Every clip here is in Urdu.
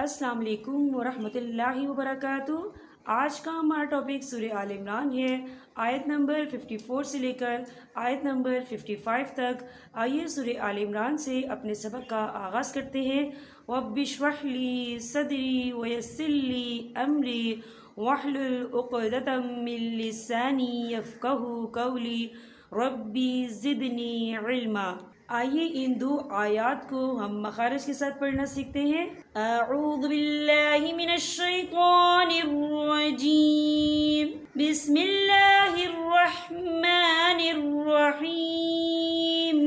السلام علیکم ورحمۃ اللہ وبرکاتہ۔ آج کا ہمارا ٹاپک سورہ آل عمران ہے، آیت نمبر 54 سے لے کر آیت نمبر 55 تک۔ آئیے سورہ آل عمران سے اپنے سبق کا آغاز کرتے ہیں۔ رب اشرح لی صدری ویسر لی امری واحلل عقدۃ من لسانی یفقہوا قولی ربی زدنی علما۔ آئیے ان دو آیات کو ہم مخارج کے ساتھ پڑھنا سیکھتے ہیں۔ اعوذ باللہ من الشیطان الرجیم، بسم اللہ الرحمن الرحیم۔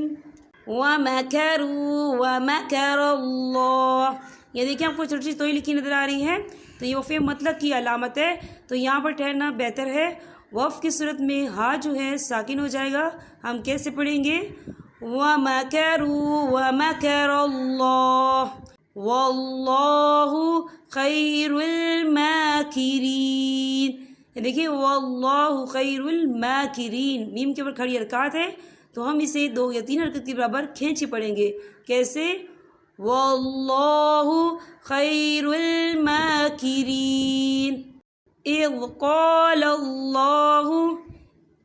وَمَكَرُوا وَمَكَرَ اللَّهُ۔ یہ دیکھیں آپ کو چھوٹی سی توئی لکھی نظر آ رہی ہے، تو یہ وقف مطلق کی علامت ہے، تو یہاں پر ٹھہرنا بہتر ہے۔ وقف کی صورت میں ہا جو ہے ساکن ہو جائے گا۔ ہم کیسے پڑھیں گے؟ وَمَكَرُوا وَمَكَرَ اللَّهُ وَاللَّهُ خَيْرُ الْمَاكِرِينَ۔ یہ دیکھیں وَاللَّهُ خَيْرُ الْمَاكِرِينَ، میم کے اوپر کھڑی حرکات ہے، تو ہم اسے 2 یا 3 حرکت کے برابر کھینچ کے پڑھیں گے۔ کیسے؟ وَاللَّهُ خَيْرُ الْمَاكِرِينَ۔ اِذْ قَالَ اللَّهُ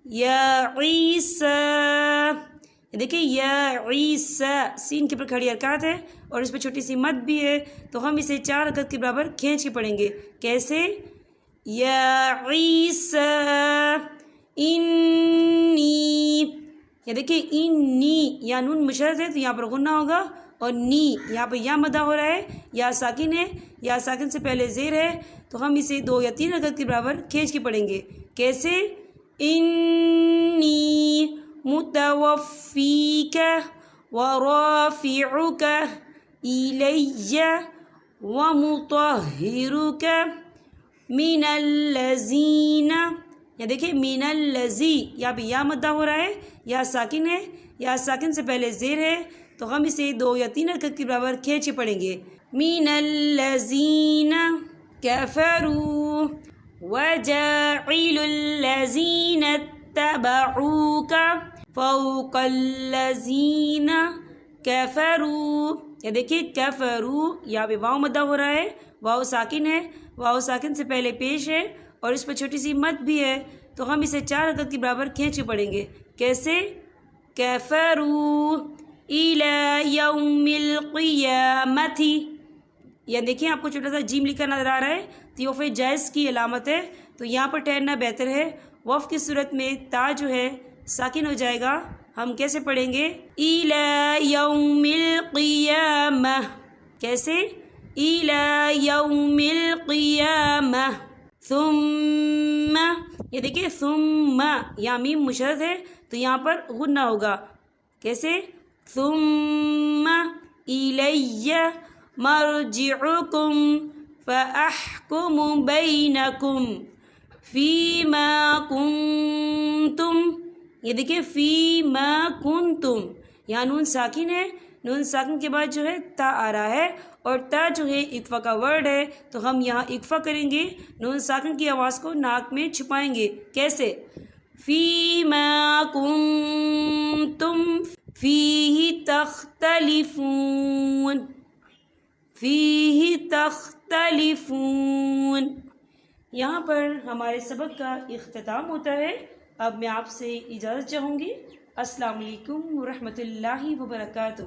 يَا عِيسَىٰ۔ دیکھیں یا عیسیٰ، سین کے اوپر کھڑی حرکات ہے اور اس پہ چھوٹی سی مد بھی ہے، تو ہم اسے 4 حرکت کے برابر کھینچ کے پڑھیں گے۔ کیسے؟ یا عیسیٰ انی۔ یہ دیکھیں انی، یا نون مشدد ہے تو یہاں پر غنہ ہوگا، اور نی یہاں پر یا مدہ ہو رہا ہے، یا ساکن ہے، یا ساکن سے پہلے زیر ہے، تو ہم اسے 2 یا 3 حرکت کے برابر کھینچ کے پڑھیں گے۔ کیسے؟ انی متوفیک ورافعک الی ومطہرک من الذین۔ یا دیکھیں من الذی، یہاں پہ یا مدہ ہو رہا ہے، یا ساکن ہے، یا ساکن سے پہلے زیر ہے، تو ہم اسے 2 یا 3 حرکت کے برابر کھینچ کے پڑھیں گے۔ من الذین کفروا وجاعل الذین اتبعوک فوق الذین کفروا۔ یا دیکھیے کفروا، یہاں پہ واو مدہ ہو رہا ہے، واو ساکن ہے، واو ساکن سے پہلے پیش ہے اور اس پر چھوٹی سی مد بھی ہے، تو ہم اسے 4 حرکت کے برابر کھینچ کے پڑھیں گے۔ کیسے؟ کفروا الی یوم القیامۃ۔ یا دیکھیں آپ کو چھوٹا سا جیم لکھا نظر آ رہا ہے، تو یہ وقف جائز کی علامت ہے، تو یہاں پر ٹھہرنا بہتر ہے۔ وقف کی صورت میں تا جو ہے ساکن ہو جائے گا۔ ہم کیسے پڑھیں گے؟ الی یوم القیامہ۔ کیسے؟ الی یوم القیامہ ثم۔ یہ دیکھیں ثم، یہاں میم مشدد ہے تو یہاں پر غنہ ہوگا۔ کیسے؟ ثم الی مرجعکم فاحکم بینکم فیما کنتم۔ یہ دیکھیں فیما کنتم، یہاں نون ساکن ہے، نون ساکن کے بعد جو ہے تا آ رہا ہے، اور تا جو ہے اقفا کا ورڈ ہے، تو ہم یہاں اقفا کریں گے، نون ساکن کی آواز کو ناک میں چھپائیں گے۔ کیسے؟ فیما کنتم فیہ تختلفون، فیہ تختلفون۔ یہاں پر ہمارے سبق کا اختتام ہوتا ہے۔ اب میں آپ سے اجازت چاہوں گی۔ السلام علیکم ورحمۃ اللہ وبرکاتہ۔